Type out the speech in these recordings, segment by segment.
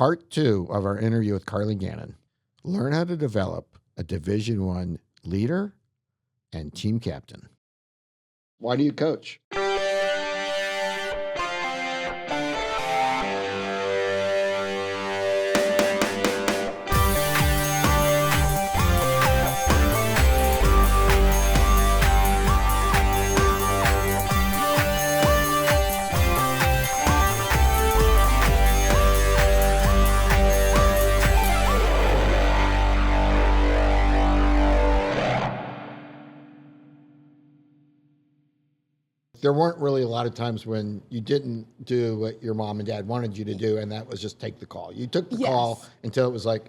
part 2 of our interview with Carly Gannon. Learn how to develop a Division I leader and team captain. Why do you coach? There weren't really a lot of times when you didn't do what your mom and dad wanted you to do, and that was just take the call. You took the call until it was like,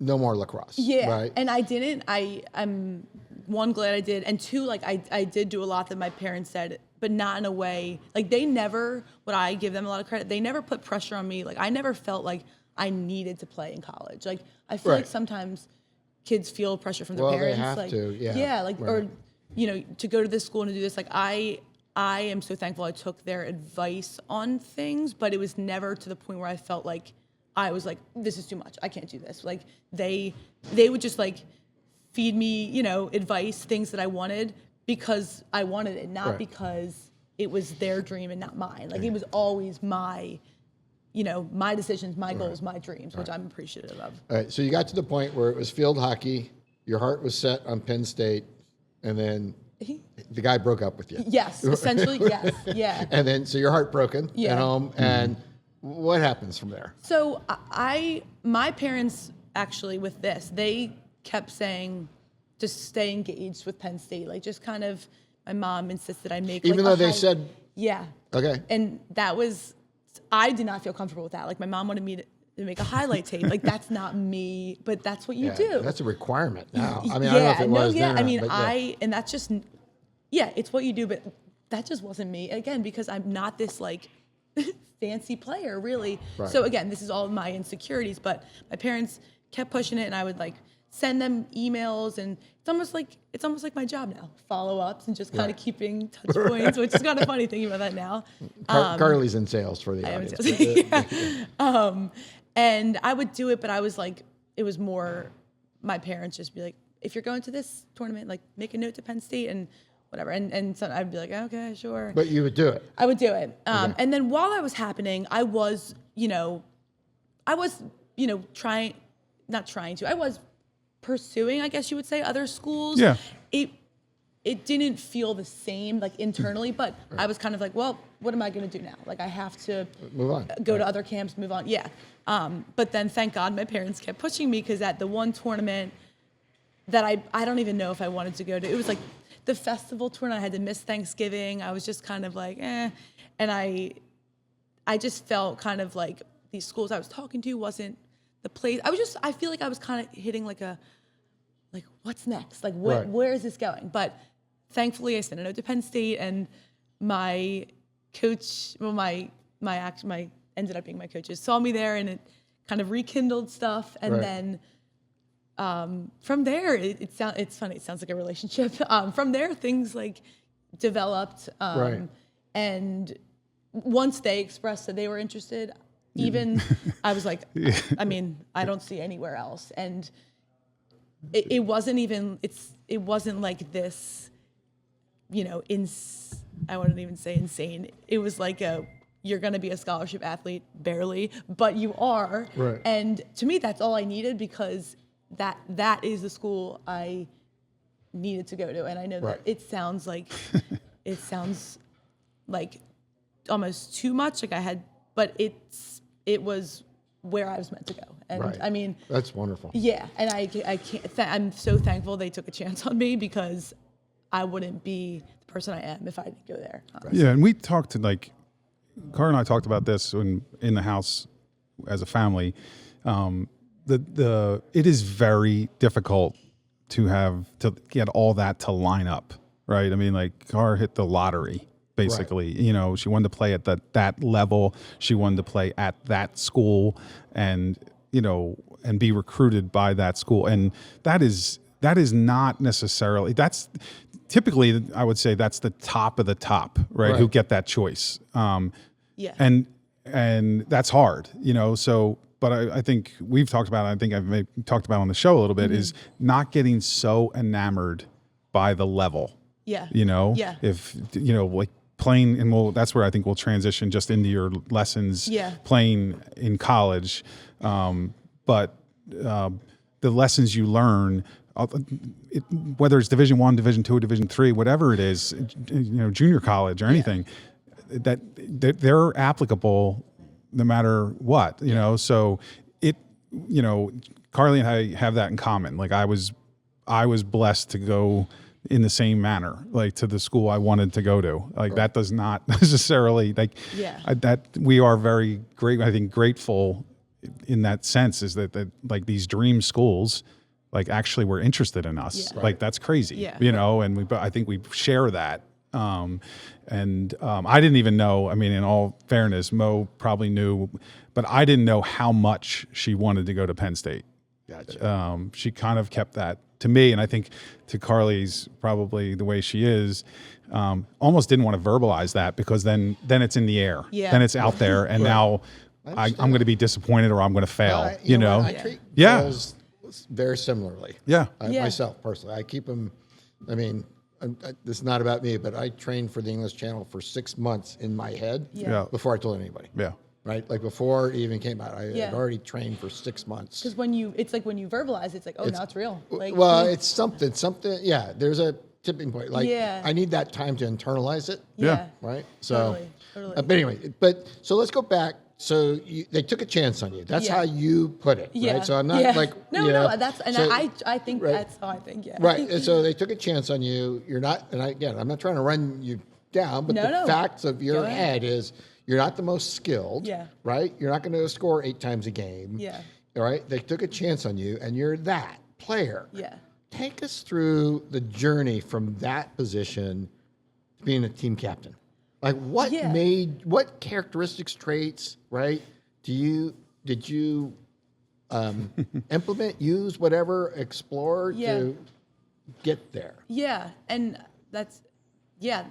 no more lacrosse. Yeah, right? And I didn't. I'm one, glad I did, and two, like I did do a lot that my parents said, but not in a way, like they never, what I give them a lot of credit, they never put pressure on me. Like I never felt like I needed to play in college. Like I feel like sometimes kids feel pressure from their parents. They have like, to, Yeah, like, or, you know, to go to this school and to do this, like I am so thankful I took their advice on things, but it was never to the point where I felt like I was like, this is too much. I can't do this. Like they would just like feed me, you know, advice, things that I wanted because I wanted it, not because it was their dream and not mine. Like it was always my, you know, my decisions, my goals, my dreams, which I'm appreciative of. All right. So you got to the point where it was field hockey, your heart was set on Penn State, and then the guy broke up with you. Yes, essentially, yes, yeah. And then, so your heart broken at home, and what happens from there? So my parents actually with this, they kept saying, just stay engaged with Penn State. Like just kind of, my mom insisted I make even like though they said, okay. And that was, I did not feel comfortable with that. Like my mom wanted me to make a highlight tape. Like that's not me, but that's what you do. That's a requirement now. I mean, I don't know if it was then or I mean, not, and that's just, it's what you do, but that just wasn't me. Again, because I'm not this like fancy player really. Right. So again, this is all my insecurities, but my parents kept pushing it and I would like send them emails and it's almost like my job now, follow-ups and just kind of keeping touch points, which is kind of funny thinking about that now. Carly's in sales for the audience. And I would do it, but I was like, it was more my parents just be like, if you're going to this tournament, like make a note to Penn State and whatever. And so I'd be like, okay, sure. But you would do it. I would do it. And then while that was happening, I was pursuing, I guess you would say, other schools. Yeah. It didn't feel the same like internally, but I was kind of like, well, what am I going to do now? Like I have to move on, go to other camps, move on. Yeah. But then thank God my parents kept pushing me because at the one tournament that I don't even know if I wanted to go to, it was like the festival tournament. I had to miss Thanksgiving. I was just kind of like, And I just felt kind of like these schools I was talking to wasn't the place. I feel like I was kind of hitting like what's next? Like where is this going? But thankfully I sent a note to Penn State and my coach, well, my ended up being my coaches, saw me there and it kind of rekindled stuff. And then from there, it's funny. It sounds like a relationship. From there, things like developed. And once they expressed that they were interested, even I was like, I mean, I don't see anywhere else. And it wasn't even, it wasn't like this, you know, I wouldn't even say insane. It was like you're going to be a scholarship athlete, barely, but you are. Right. And to me, that's all I needed because that is the school I needed to go to. And I know that it sounds like almost too much. Like but it was where I was meant to go. And I mean, that's wonderful. Yeah. And I can't, I'm so thankful they took a chance on me because I wouldn't be the person I am if I didn't go there. Yeah. And we talked to Carl and I talked about this in the house as a family. It is very difficult to get all that to line up, right? I mean, like Carl hit the lottery. Basically, you know, she wanted to play at that level. She wanted to play at that school, and you know, and be recruited by that school. And that is not necessarily. That's typically, I would say, that's the top of the top, right? Who get that choice. And that's hard, you know. So but I think we've talked about it, I think I've maybe talked about on the show a little bit, is not getting so enamored by the level. Yeah. Yeah. If, like playing, and that's where I think we'll transition just into your lessons playing in college. But the lessons you learn, whether it's Division I, Division II, Division III, whatever it is, junior college or anything, that they're applicable no matter what, so Carly and I have that in common. Like I was blessed to go in the same manner, like to the school I wanted to go to. Like that does not necessarily that we are very great. I think grateful in that sense is that like these dream schools, like actually were interested in us. Like that's crazy, and I think we share that. I didn't even know, in all fairness, Mo probably knew, but I didn't know how much she wanted to go to Penn State. Gotcha. She kind of kept that to me. And I think to Carly's, probably the way she is, almost didn't want to verbalize that, because then it's in the air, then it's out there. And now I'm going to be disappointed or I'm going to fail, I treat girls very similarly. Myself personally, I keep them, this is not about me, but I trained for the English Channel for 6 months in my head before I told anybody. Yeah. Right? Like before it even came out, I had already trained for 6 months. Because it's like when you verbalize, it's like, now it's real. Like, it's something, there's a tipping point. Like, I need that time to internalize it. Yeah. Right? So, totally. But anyway, so let's go back. So they took a chance on you. That's how you put it, right? So I'm not like that's I think that's how I think. Right. And so they took a chance on you. You're not, and I'm not trying to run you down, but the facts of your head is you're not the most skilled. Right. You're not going to score 8 times a game. All right. They took a chance on you, and you're that player. Take us through the journey from that position to being a team captain. Like what what characteristics, traits, right? Did you implement, use, whatever, explore to get there? Yeah, and that's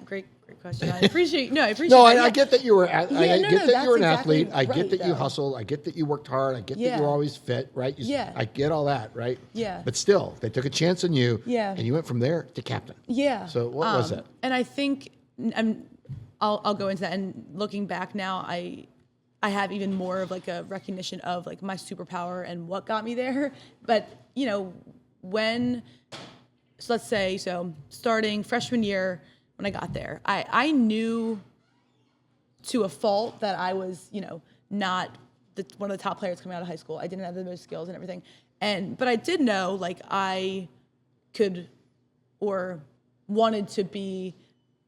great question. I appreciate that. I get that you were. I get that you were an athlete. I get that you hustled. I get that you worked hard. I get that you were always fit, right? I get all that, right? But still, they took a chance on you. And you went from there to captain. So what was that? And I think I'll go into that. And looking back now, I have even more of like a recognition of like my superpower and what got me there. But let's say starting freshman year when I got there, I knew to a fault that I was not one of the top players coming out of high school. I didn't have the most skills and everything, but I did know like I could or wanted to be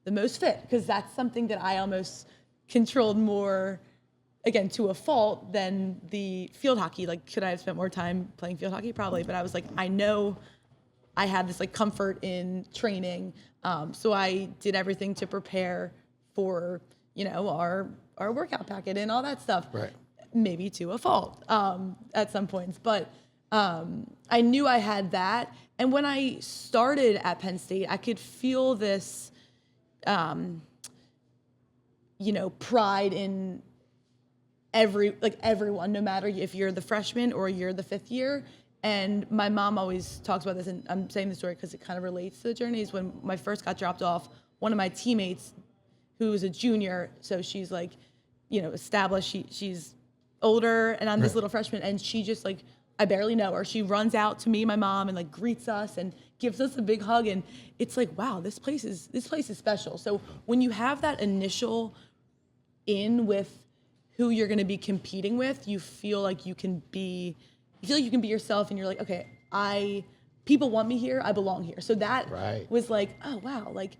the most fit, because that's something that I almost controlled more, again, to a fault than the field hockey. Like, could I have spent more time playing field hockey? Probably, but I was like, I know I had this like comfort in training, so I did everything to prepare for our workout packet and all that stuff. Right. Maybe to a fault at some points, but I knew I had that. And when I started at Penn State, I could feel this pride in everyone, no matter if you're the freshman or you're the 5th year. And my mom always talks about this, and I'm saying the story because it kind of relates to the journeys. When I first got dropped off, one of my teammates, who was a junior, so she's like, established, she's older, and I'm this little freshman, and she just like, I barely know her. She runs out to me, my mom, and like greets us and gives us a big hug, and it's like, wow, this place is special. So when you have that initial in with who you're going to be competing with, you feel like you can be yourself, and you're like, okay, people want me here, I belong here. So that was like, oh wow, like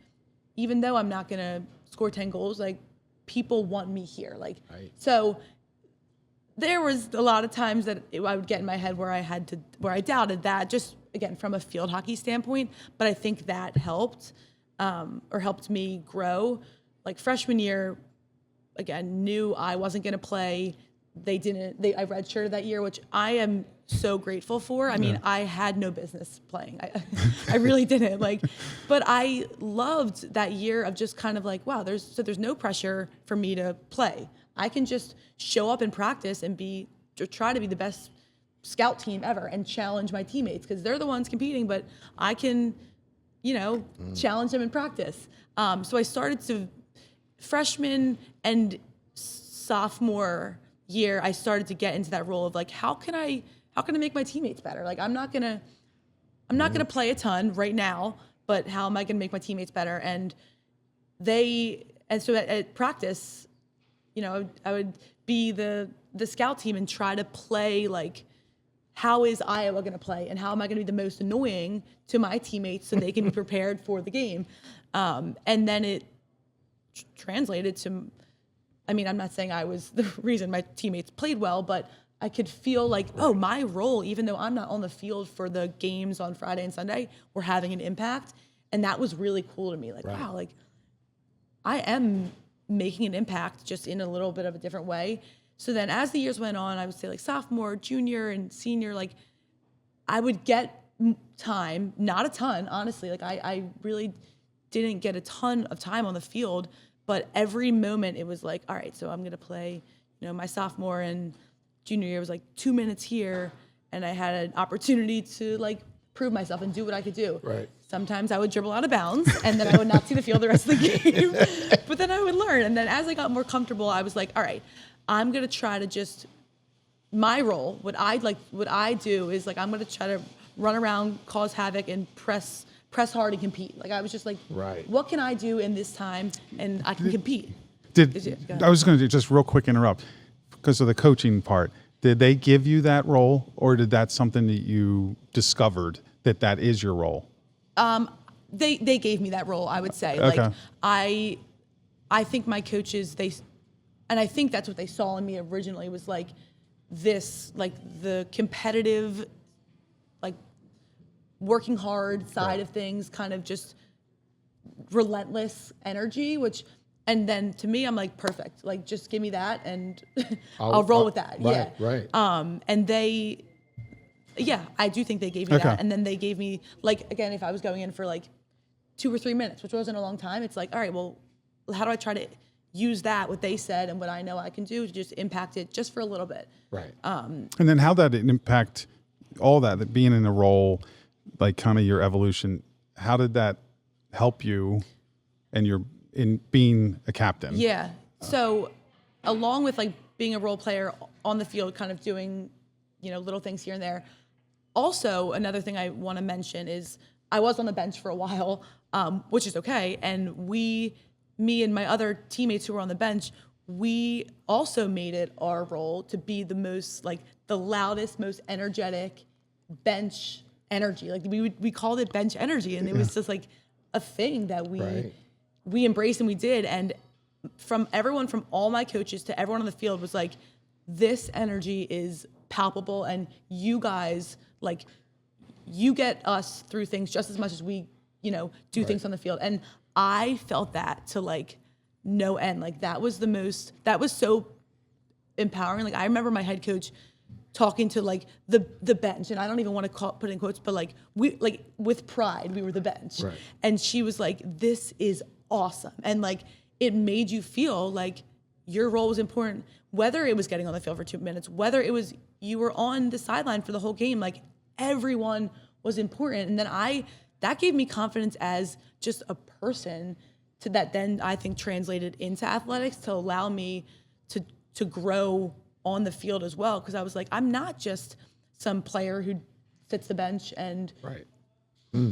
even though I'm not going to score 10 goals, like people want me here, like so. There was a lot of times that I would get in my head where I doubted that, just again from a field hockey standpoint. But I think that helped me grow. Like freshman year, again, knew I wasn't going to play. I redshirted that year, which I am so grateful for. I mean, I had no business playing. I really didn't. But I loved that year of just kind of like, wow, there's no pressure for me to play. I can just show up and practice and be try to be the best scout team ever and challenge my teammates because they're the ones competing, but I can, challenge them in practice. So I started to freshman and sophomore year, I started to get into that role of like, how can I make my teammates better? Like, I'm not gonna play a ton right now, but how am I gonna make my teammates better? And so at practice, I would be the scout team and try to play like, how is Iowa going to play and how am I going to be the most annoying to my teammates so they can be prepared for the game? And then it translated to, I'm not saying I was the reason my teammates played well, but I could feel like, oh, my role, even though I'm not on the field for the games on Friday and Sunday, we're having an impact. And that was really cool to me. Like, wow, like I am making an impact just in a little bit of a different way. So then as the years went on, I would say like sophomore, junior, and senior, like I would get time, not a ton, honestly. Like I really didn't get a ton of time on the field, but every moment it was like, all right, so I'm going to play, my sophomore and junior year was like 2 minutes here. And I had an opportunity to like prove myself and do what I could do. Right. Sometimes I would dribble out of bounds and then I would not see the field the rest of the game, but then I would learn. And then as I got more comfortable, I was like, all right, I'm going to try to just, my role, what I do is like, I'm going to try to run around, cause havoc, and press hard and compete. Like, I was just like, right. What can I do in this time? And I can compete. I was going to just real quick interrupt because of the coaching part. Did they give you that role or did that something that you discovered that is your role? They gave me that role, I would say. Okay. Like, I think my coaches, and I think that's what they saw in me originally was like this, like the competitive, like working hard side of things, kind of just relentless energy, and then to me, I'm like, perfect. Like, just give me that and I'll roll with that. Right, yeah. Right. And I do think they gave me that. And then they gave me, like, again, if I was going in for like 2 or 3 minutes, which wasn't a long time, it's like, all right, well, how do I try to use that, what they said and what I know I can do to just impact it just for a little bit. Right. And then how that impact all that being in a role, like kind of your evolution, how did that help you in being a captain? Yeah. So along with like being a role player on the field, kind of doing, little things here and there. Also, another thing I want to mention is I was on the bench for a while, which is okay. And me and my other teammates who were on the bench, we also made it our role to be the most, like, the loudest, most energetic bench energy. Like, we called it bench energy, and it was just like a thing that we embraced and we did. And from everyone, from all my coaches to everyone on the field was like, this energy is palpable, and you guys, like, you get us through things just as much as we, do things on the field. And I felt that to like no end. Like that was so empowering. Like I remember my head coach talking to like the bench, and I don't even want to put in quotes, but like we, like with pride, we were the bench. Right. And she was like, this is awesome. And like, it made you feel like your role was important, whether it was getting on the field for 2 minutes, whether it was you were on the sideline for the whole game, like everyone was important. And then that gave me confidence as just a person to that then I think translated into athletics to allow me to grow on the field as well. Because I was like, I'm not just some player who sits the bench and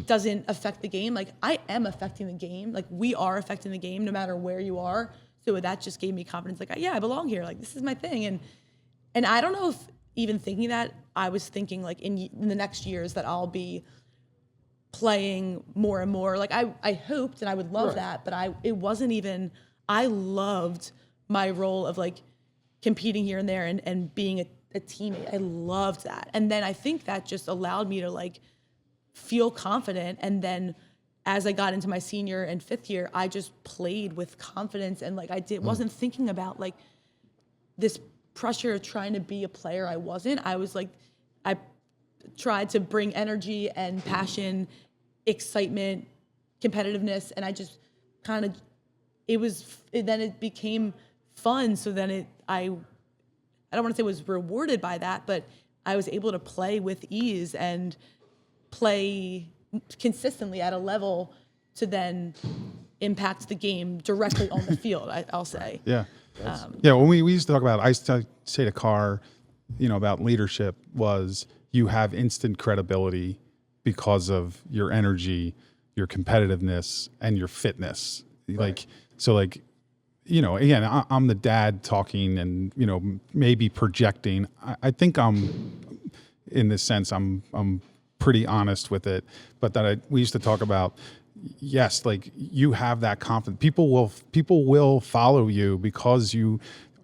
doesn't affect the game. Like I am affecting the game. Like we are affecting the game no matter where you are. So that just gave me confidence. Like, yeah, I belong here. Like this is my thing. And I don't know if even thinking that, I was thinking like in the next years that I'll be playing more and more. Like I hoped and I would love that, but it wasn't even, I loved my role of like competing here and there and being a teammate. I loved that. And then I think that just allowed me to like feel confident. And then as I got into my senior and fifth year, I just played with confidence and like wasn't thinking about like this pressure of trying to be a player. I wasn't. I was like, I tried to bring energy and passion, excitement, competitiveness, and I just kind of, then it became fun. So then I I don't want to say was rewarded by that, but I was able to play with ease and play consistently at a level to then impact the game directly on the field, I'll say. Yeah. When we used to talk about, I used to say to Carr, about leadership was you have instant credibility because of your energy, your competitiveness, and your fitness. Right. Again, I'm the dad talking and, maybe projecting. I think in this sense, I'm pretty honest with it, but we used to talk about, yes, like you have that confidence. People will follow you because you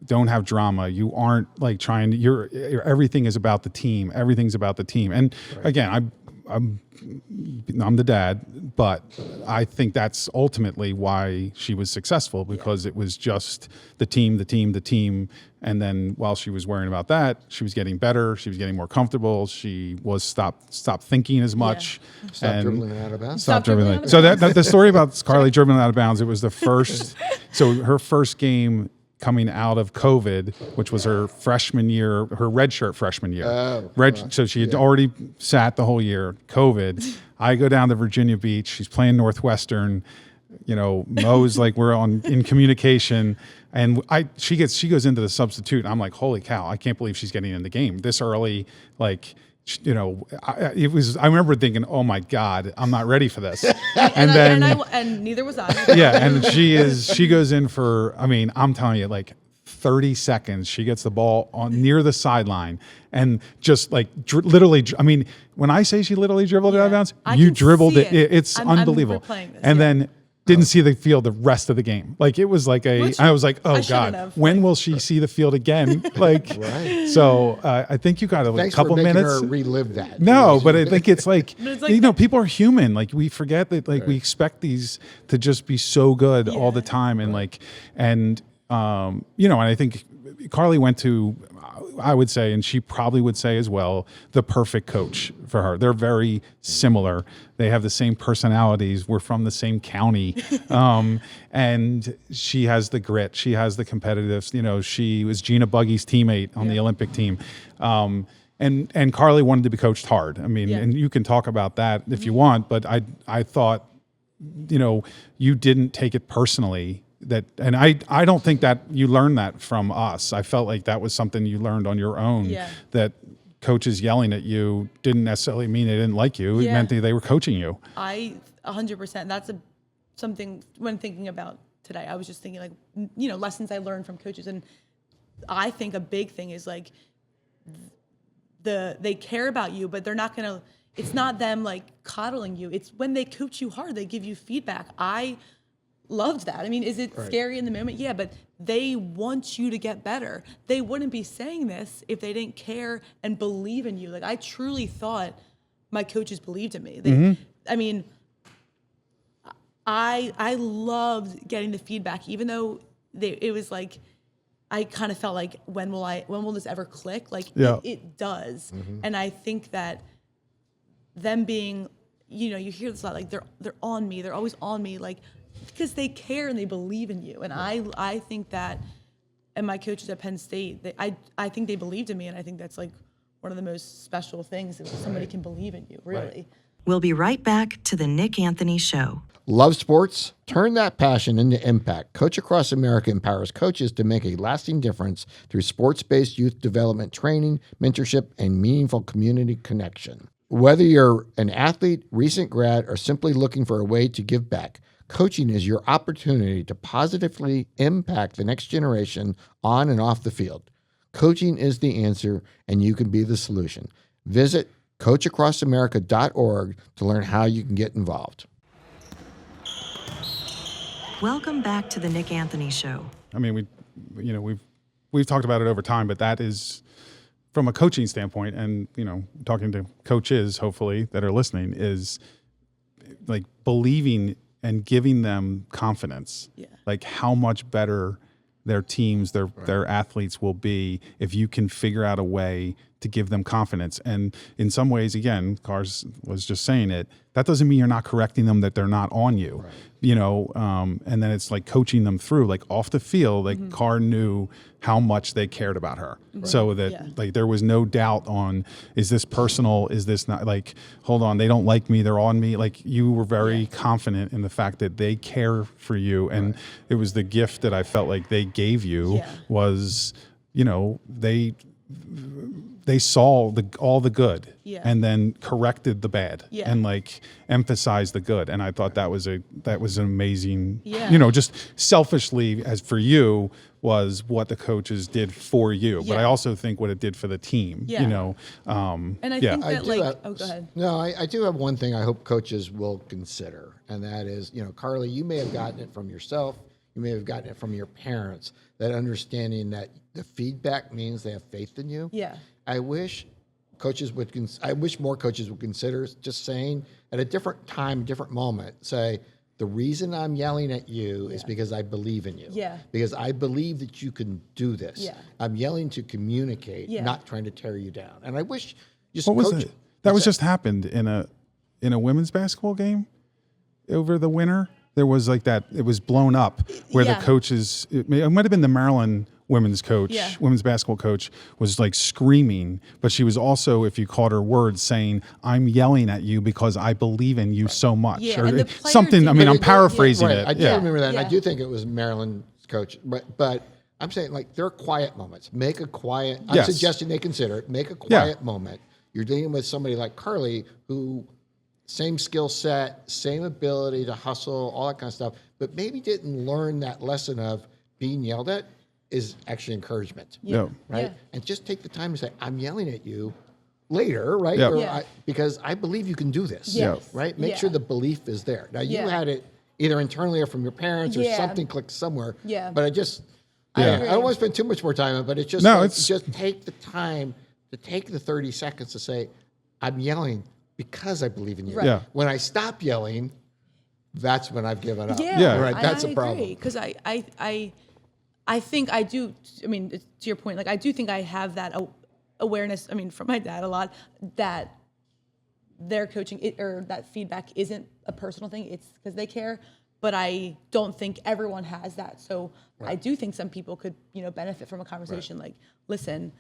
don't have drama. You aren't like everything is about the team. Everything's about the team. And again, I'm the dad, but I think that's ultimately why she was successful, because it was just the team. And then while she was worrying about that, she was getting better. She was getting more comfortable. She was stopped thinking as much. Yeah. Stop dribbling out of bounds. Stop dribbling. So that the story about Carly dribbling out of bounds, it was the first. So her first game coming out of COVID, which was her freshman year, her redshirt freshman year. So she had already sat the whole year. COVID. I go down to Virginia Beach. She's playing Northwestern. Mo's like we're in communication, and she goes into the substitute. And I'm like, holy cow! I can't believe she's getting in the game this early. Like, I remember thinking, oh my God, I'm not ready for this. and neither was I. Yeah, and she goes in for, I'm telling you, like 30 seconds, she gets the ball near the sideline and just like literally, when I say she literally dribbled it out of bounds, you dribbled it. It's unbelievable. And then didn't see the field the rest of the game. Like it was like I was like, oh God, when will she see the field again? Like, so I think you got a couple minutes. Her relive that. No, but I think it's like, people are human. Like we forget that, like we expect these to just be so good all the time. And and I think Carly went to, I would say, and she probably would say as well, the perfect coach for her. They're very similar. They have the same personalities. We're from the same county. And she has the grit. She has the competitiveness. She was Gina Buggy's teammate on the Olympic team. And Carly wanted to be coached hard. And you can talk about that if you want, but I thought, you didn't take it personally. And I don't think that you learned that from us. I felt like that was something you learned on your own, that coaches yelling at you didn't necessarily mean they didn't like you. It meant that they were coaching you. 100%. That's something when thinking about today, I was just thinking lessons I learned from coaches. And I think a big thing is like they care about you, but they're not going to, it's not them like coddling you. It's when they coach you hard, they give you feedback. I loved that. Is it scary in the moment? Yeah, but they want you to get better. They wouldn't be saying this if they didn't care and believe in you. Like I truly thought my coaches believed in me. I loved getting the feedback, even though it was like I kind of felt like when will this ever click? Like it does. And I think that them being, you hear this a lot, like they're on me. They're always on me, like because they care and they believe in you. And I think that, and my coaches at Penn State, I think they believed in me, and I think that's like one of the most special things is somebody can believe in you, really. Right. We'll be right back to the Nick Anthony Show. Love sports? Turn that passion into impact. Coach Across America empowers coaches to make a lasting difference through sports-based youth development training, mentorship, and meaningful community connection. Whether you're an athlete, recent grad, or simply looking for a way to give back, coaching is your opportunity to positively impact the next generation on and off the field. Coaching is the answer, and you can be the solution. Visit coachacrossamerica.org to learn how you can get involved. Welcome back to the Nick Anthony Show. We've talked about it over time, but that is from a coaching standpoint, and talking to coaches hopefully that are listening, is like believing and giving them confidence, like how much better their teams, their athletes will be if you can figure out a way to give them confidence. And in some ways, again, Cars was just saying it, that doesn't mean you're not correcting them, that they're not on you, right. You know, and then it's like coaching them through, like off the field, like Carr knew how much they cared about her. Right. So that like there was no doubt on, is this personal? Is this not, like, hold on, they don't like me, they're on me. Like, you were very confident in the fact that they care for you. And it was the gift that I felt like they gave you was, you know, they saw all the good and then corrected the bad and like emphasized the good. And I thought that was an amazing, you know, just selfishly as for you was what the coaches did for you. But I also think what it did for the team, you know. And I think that go ahead. No, I do have one thing I hope coaches will consider. And that is, you know, Carly, you may have gotten it from yourself. You may have gotten it from your parents, that understanding that the feedback means they have faith in you. Yeah. I wish more coaches would consider just saying at a different time, different moment, say, the reason I'm yelling at you is because I believe in you. Yeah. Because I believe that you can do this. Yeah. I'm yelling to communicate, not trying to tear you down. And I wish just what was it? That was just happened in a women's basketball game over the winter. There was like that, it was blown up where the coaches, it might have been the Maryland women's coach, women's basketball coach, was like screaming, but she was also, if you caught her words, saying, I'm yelling at you because I believe in you so much. Yeah, or something, I mean, I'm paraphrasing it. I do remember that. And I do think it was Maryland's coach, but I'm saying, like, there are quiet moments. Make a quiet, I'm suggesting they consider it, make a quiet moment. You're dealing with somebody like Carly who, same skill set, same ability to hustle, all that kind of stuff, but maybe didn't learn that lesson of being yelled at is actually encouragement. Yeah. Right? Yeah. And just take the time to say, I'm yelling at you later, right? Yeah. Because I believe you can do this. Yes. Right? Make sure the belief is there. Now, you had it either internally or from your parents or something clicked somewhere. Yeah. But I don't want to spend too much more time on it, but it's just, just take the time to take the 30 seconds to say, I'm yelling because I believe in you. Right. Yeah. When I stop yelling, that's when I've given up. Yeah. Right. That's a problem. Because I think I do, I mean, to your point, like, I do think I have that awareness, I mean, from my dad a lot, that their coaching or that feedback isn't a personal thing, it's because they care, but I don't think everyone has that. So I do think some people could, benefit from a conversation like, listen,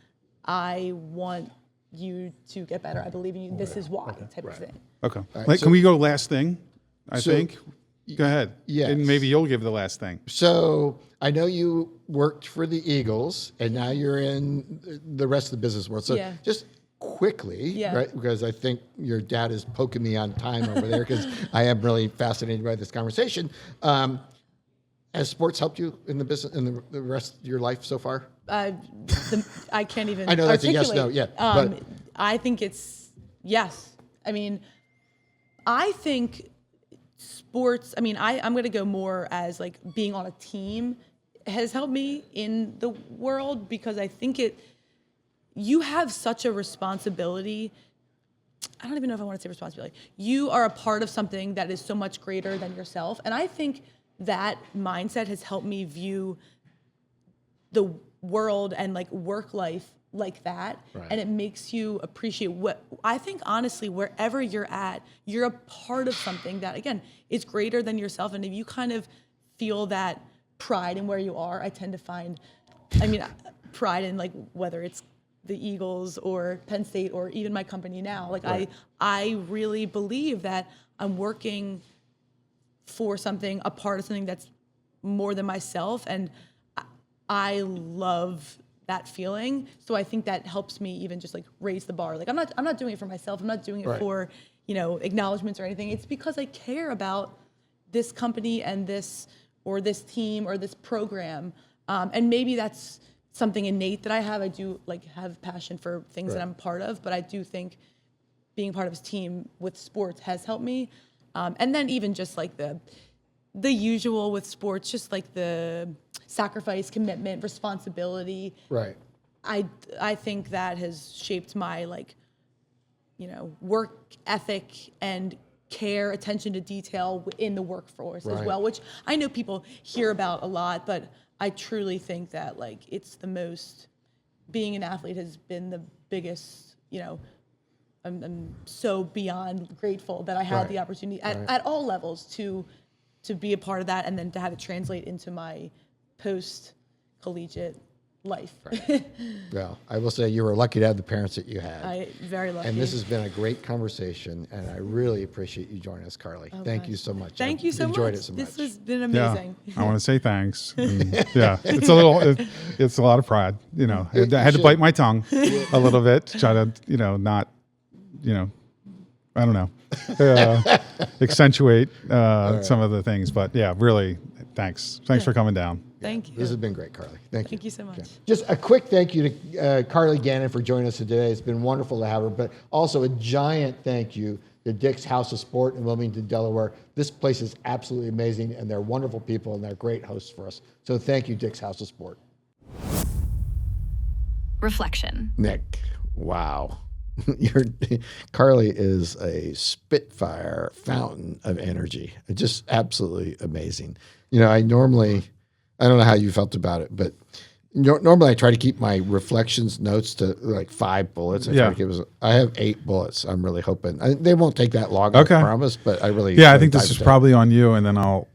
I want you to get better. I believe in you. This is why, type of thing. Okay. Right, can we go last thing, I think? Go ahead. Yes. And maybe you'll give the last thing. So I know you worked for the Eagles, and now you're in the rest of the business world. So just quickly, right? Because I think your dad is poking me on time over there because I am really fascinated by this conversation. Has sports helped you in the business in the rest of your life so far? I can't even. I know that's a yes, no, but I think it's yes. I mean, I think sports. I mean, I'm going to go more as like being on a team has helped me in the world because I think you have such a responsibility. I don't even know if I want to say responsibility. You are a part of something that is so much greater than yourself, and I think that mindset has helped me view the world and like work life like that. Right. And it makes you appreciate what I think, honestly, wherever you're at, you're a part of something that, again, is greater than yourself. And if you kind of feel that pride in where you are, I tend to find, pride in like whether it's the Eagles or Penn State or even my company now. Like I really believe that I'm working for something, a part of something that's more than myself, and I love that feeling. So I think that helps me even just like raise the bar. Like I'm not doing it for myself. I'm not doing it for acknowledgments or anything. It's because I care about this company and this team or this program. And maybe that's something innate that I have. I do like have passion for things that I'm part of, but I do think being part of this team with sports has helped me. And then even just like the usual with sports, just like the sacrifice, commitment, responsibility. Right. I think that has shaped my work ethic and care, attention to detail in the workforce as well, which I know people hear about a lot, but I truly think that like it's the most being an athlete has been the biggest, I'm so beyond grateful that I had the opportunity at all levels to be a part of that, and then to have it translate into my post-collegiate life. Well, I will say you were lucky to have the parents that you had. Very lucky. And this has been a great conversation, and I really appreciate you joining us, Carly. Thank you so much. Thank you so much. Enjoyed it so much. This has been amazing. Yeah, I want to say thanks. It's a lot of pride. I had to bite my tongue a little bit to try to, not, I don't know, accentuate some of the things. But yeah, really, thanks. Thanks for coming down. Thank you. This has been great, Carly. Thank you. Thank you so much. Just a quick thank you to Carly Gannon for joining us today. It's been wonderful to have her, but also a giant thank you to Dick's House of Sport in Wilmington, Delaware. This place is absolutely amazing, and they're wonderful people, and they're great hosts for us. So thank you, Dick's House of Sport. Reflection. Nick, wow. Carly is a spitfire fountain of energy. It's just absolutely amazing. I don't know how you felt about it, but normally I try to keep my reflections notes to like 5 bullets. I have 8 bullets. I'm really hoping they won't take that long. Okay. I promise, but I really. Yeah, I think this is probably on you, and then I'll.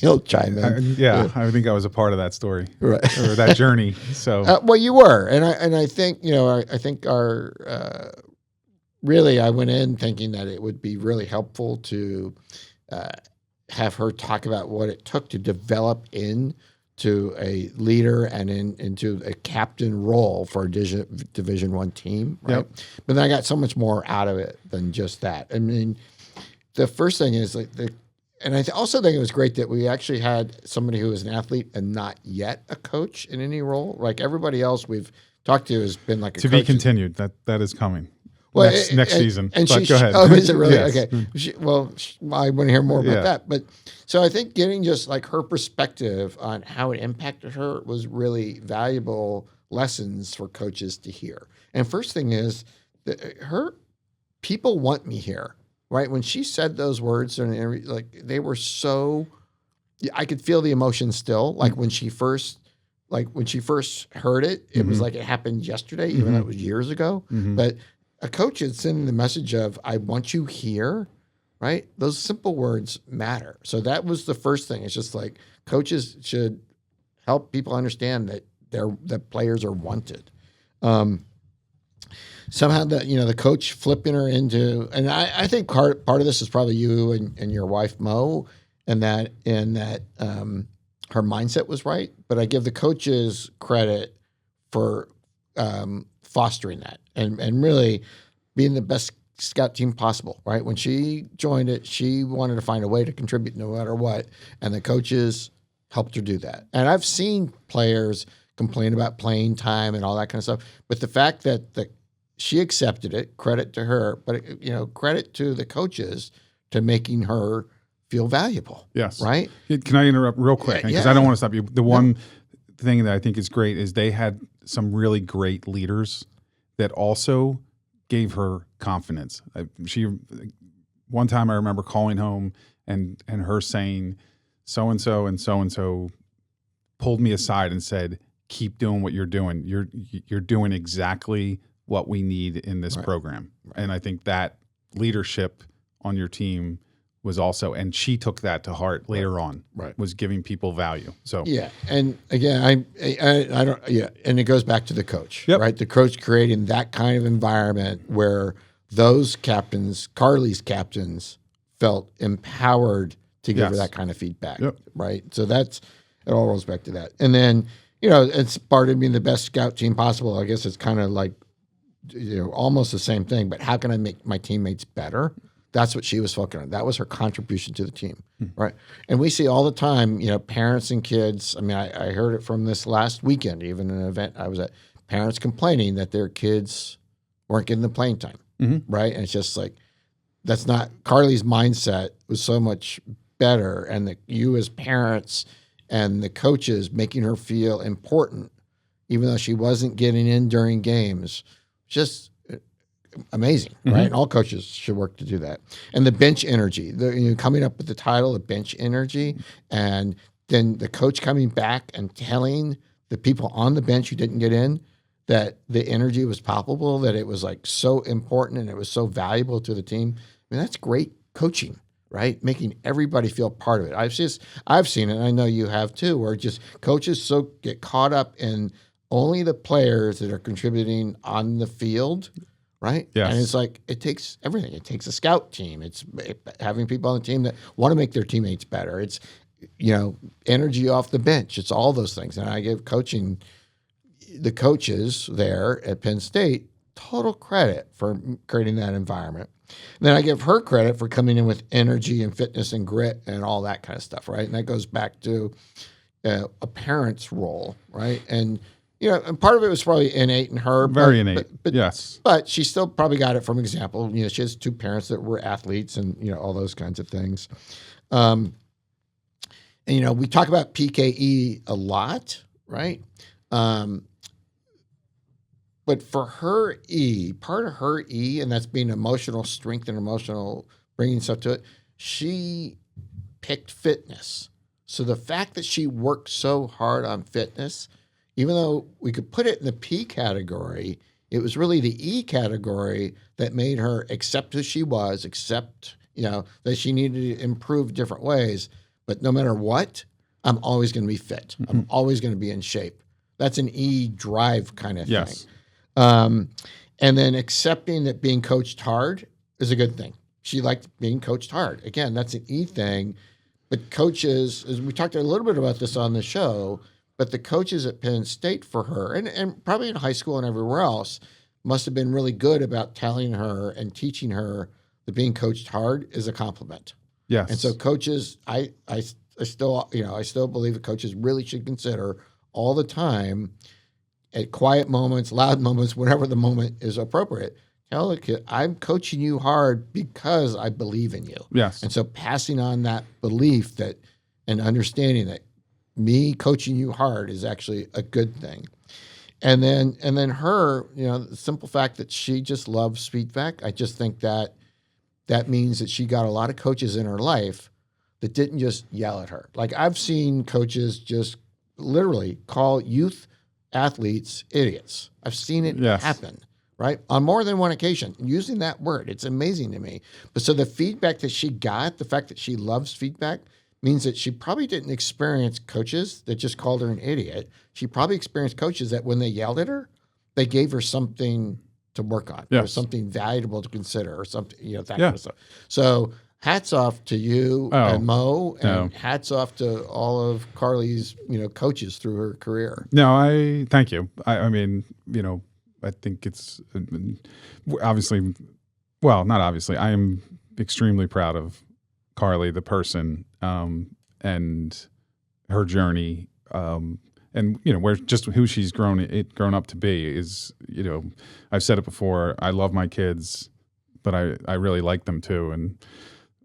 You'll chime in. I think I was a part of that story, right, or that journey. So well, you were, and I think I think our really I went in thinking that it would be really helpful to have her talk about what it took to develop into a leader and into a captain role for a Division I team, right? Yep. But then I got so much more out of it than just that. I mean, the first thing is and I also think it was great that we actually had somebody who was an athlete and not yet a coach in any role. Like everybody else we've talked to has been like a to coach. Be continued. That is coming. Well, next season. And go ahead. Oh, is it really? Yes. Okay. I want to hear more about that. But so I think getting just like her perspective on how it impacted her was really valuable lessons for coaches to hear. And first thing is that her people want me here, right? When she said those words, and like they were so, I could feel the emotion still. Like when she first heard it, it was like it happened yesterday, even though it was years ago. But a coach is sending the message of, I want you here, right? Those simple words matter. So that was the first thing. It's just like coaches should help people understand that the players are wanted. Somehow the coach flipping her into, and I think part of this is probably you and your wife, Mo, and that her mindset was right. But I give the coaches credit for fostering that and really being the best scout team possible, right? When she joined it, she wanted to find a way to contribute no matter what, and the coaches helped her do that. And I've seen players complain about playing time and all that kind of stuff, but the fact that she accepted it, credit to her, but credit to the coaches to making her feel valuable. Yes. Right? Can I interrupt real quick? Because I don't want to stop you. The one thing that I think is great is they had some really great leaders that also gave her confidence. One time I remember calling home and her saying, so-and-so and so-and-so pulled me aside and said, keep doing what you're doing. You're doing exactly what we need in this program. Right. And I think that leadership on your team was also, and she took that to heart later on, was giving people value. So yeah, and again, I don't, and it goes back to the coach, right? The coach creating that kind of environment where those captains, Carly's captains, felt empowered to give her that kind of feedback, right? So it all rolls back to that. And then, it's part of being the best scout team possible. I guess it's kind of like, almost the same thing, but how can I make my teammates better? That's what she was focusing on. That was her contribution to the team, right? And we see all the time, parents and kids. I mean, I heard it from this last weekend, even an event I was at, parents complaining that their kids weren't getting the playing time, right? And it's just like, that's not, Carly's mindset was so much better. And you as parents and the coaches making her feel important, even though she wasn't getting in during games, just amazing, right? And all coaches should work to do that. And the bench energy, coming up with the title, the bench energy, and then the coach coming back and telling the people on the bench who didn't get in, that the energy was palpable, that it was like so important and it was so valuable to the team. I mean, that's great coaching, right? Making everybody feel part of it. I've seen it, and I know you have too, where just coaches get caught up in only the players that are contributing on the field, right? Yes. And it's like, it takes everything. It takes a scout team. It's having people on the team that want to make their teammates better. It's, energy off the bench. It's all those things. And I give the coaches there at Penn State total credit for creating that environment. And then I give her credit for coming in with energy and fitness and grit and all that kind of stuff, right? And that goes back to a parent's role, right? And and part of it was probably innate in her. Very innate, yes. But she still probably got it from example. She has two parents that were athletes and, all those kinds of things. And, we talk about PKE a lot, right? But for her part of her and that's being emotional strength and emotional, bringing stuff to it, she picked fitness. So the fact that she worked so hard on fitness, even though we could put it in the P category, it was really the E category that made her accept who she was, accept, that she needed to improve different ways. But no matter what, I'm always going to be fit. Mm-hmm. I'm always going to be in shape. That's an E drive kind of thing. And then accepting that being coached hard is a good thing. She liked being coached hard. Again, that's an E thing. But coaches, as we talked a little bit about this on the show, but the coaches at Penn State for her, and probably in high school and everywhere else, must have been really good about telling her and teaching her that being coached hard is a compliment. Yes. And so coaches, I still believe that coaches really should consider all the time, at quiet moments, loud moments, whatever the moment is appropriate, tell the kid, I'm coaching you hard because I believe in you. Yes. And so passing on that belief and understanding that me coaching you hard is actually a good thing. And then her, the simple fact that she just loves feedback, I just think that means that she got a lot of coaches in her life that didn't just yell at her. Like I've seen coaches just literally call youth athletes idiots. I've seen it happen, right? On more than one occasion, using that word. It's amazing to me. But so the feedback that she got, the fact that she loves feedback, means that she probably didn't experience coaches that just called her an idiot. She probably experienced coaches that when they yelled at her, they gave her something to work on, or something valuable to consider, or something, that kind of stuff. So hats off to you and Mo, and hats off to all of Carly's, coaches through her career. No, I thank you. I mean, I think it's obviously, well, not obviously. I am extremely proud of Carly, the person, and her journey, and where just who she's grown up to be is, I've said it before. I love my kids, but I really like them too, and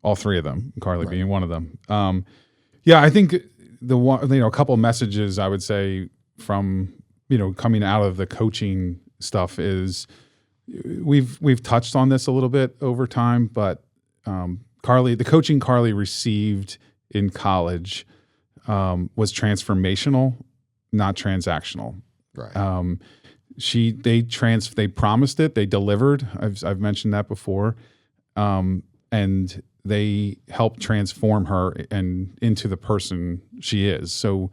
all three of them, Carly being one of them. I think a couple of messages I would say from coming out of the coaching stuff is we've touched on this a little bit over time, but the coaching Carly received in college was transformational, not transactional. Right. They promised it, they delivered. I've mentioned that before, and they helped transform her and into the person she is. So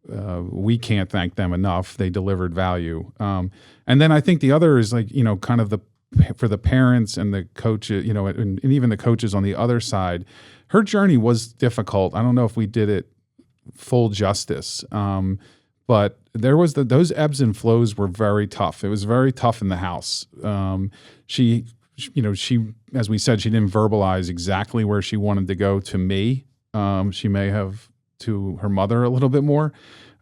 we can't thank them enough. They delivered value. And then I think the other is kind of for the parents and the coaches, and even the coaches on the other side, her journey was difficult. I don't know if we did it full justice, but there was those ebbs and flows were very tough. It was very tough in the house. She, as we said, she didn't verbalize exactly where she wanted to go to me. She may have to her mother a little bit more,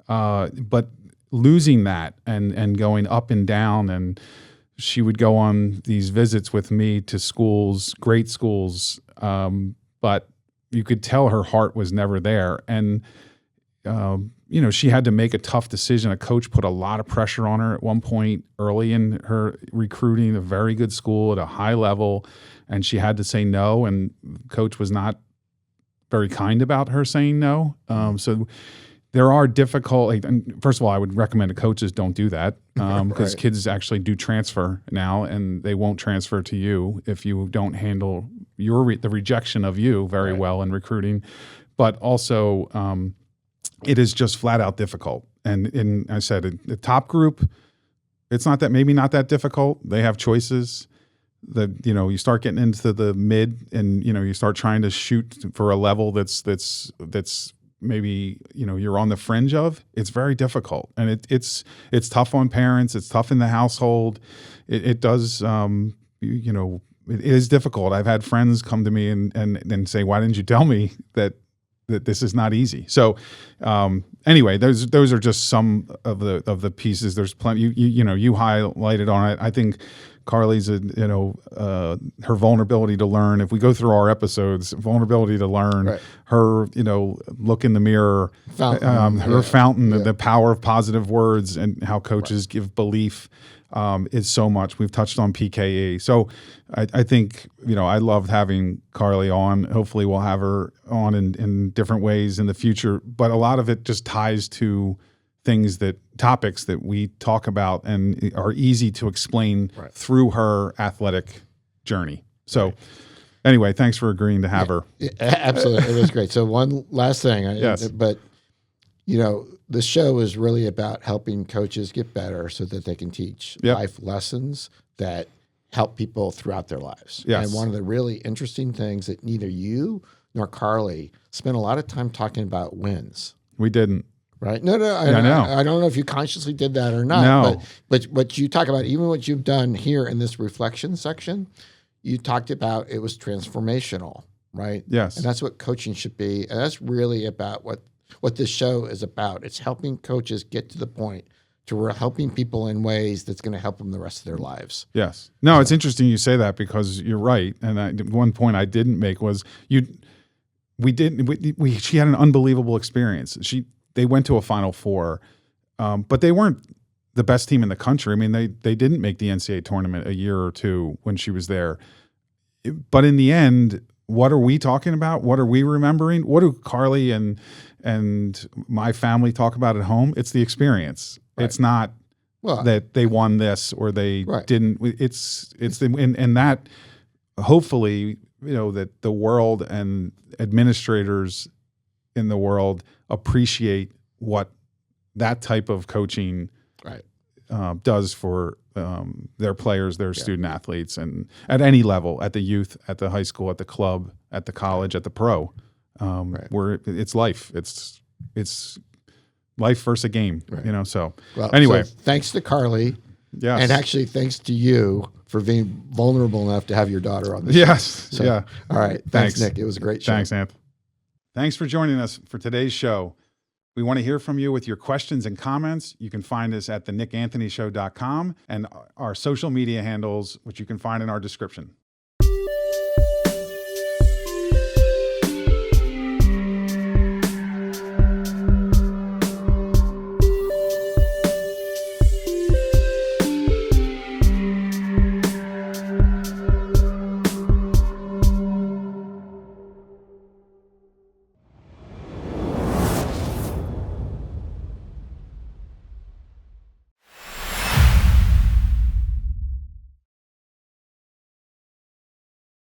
but losing that and going up and down, and she would go on these visits with me to schools, great schools, but you could tell her heart was never there. And, she had to make a tough decision. A coach put a lot of pressure on her at one point early in her recruiting, a very good school at a high level, and she had to say no, and coach was not very kind about her saying no. So there are difficult, and first of all, I would recommend that coaches don't do that because Right. kids actually do transfer now, and they won't transfer to you if you don't handle the rejection of you very well in recruiting. But also, it is just flat out difficult. And I said, the top group, it's maybe not that difficult. They have choices. You start getting into the mid, and you start trying to shoot for a level that's maybe you're on the fringe of. It's very difficult, and it's tough on parents. It's tough in the household. It does it is difficult. I've had friends come to me and say, "Why didn't you tell me that this is not easy?" So anyway, those are just some of the pieces. There's plenty. You highlighted on it. I think Carly's her vulnerability to learn. If we go through our episodes, vulnerability to learn, her look in the mirror, fountain, the power of positive words, and how coaches give belief is so much. We've touched on PKE. So I think, I loved having Carly on. Hopefully we'll have her on in different ways in the future. But a lot of it just ties to topics that we talk about and are easy to explain through her athletic journey. So anyway, thanks for agreeing to have her. Yeah, absolutely. It was great. So one last thing. Yes. But, the show is really about helping coaches get better so that they can teach life lessons that help people throughout their lives. Yes. And one of the really interesting things that neither you nor Carly spent a lot of time talking about wins. We didn't. Right? No, I don't know if you consciously did that or not. No. But you talk about even what you've done here in this reflection section, you talked about it was transformational, right? Yes. And that's what coaching should be. And that's really about what this show is about. It's helping coaches get to the point to where helping people in ways that's going to help them the rest of their lives. Yes. No, it's interesting you say that because you're right. And one point I didn't make was she had an unbelievable experience. They went to a Final Four, but they weren't the best team in the country. I mean, they didn't make the NCAA tournament a year or two when she was there. But in the end, what are we talking about? What are we remembering? What do Carly and my family talk about at home? It's the experience. Right. It's not that they won this or they didn't. It's and that hopefully that the world and administrators in the world appreciate what that type of coaching does for their players, their student athletes, and at any level, at the youth, at the high school, at the club, at the college, at the pro, where it's life. It's life versus a game, So anyway, so thanks to Carly, and actually thanks to you for being vulnerable enough to have your daughter on the show. Yes, So, all right, thanks, Nick. It was a great show. Thanks, Anth. Thanks for joining us for today's show. We want to hear from you with your questions and comments. You can find us at thenickanthonyshow.com and our social media handles, which you can find in our description.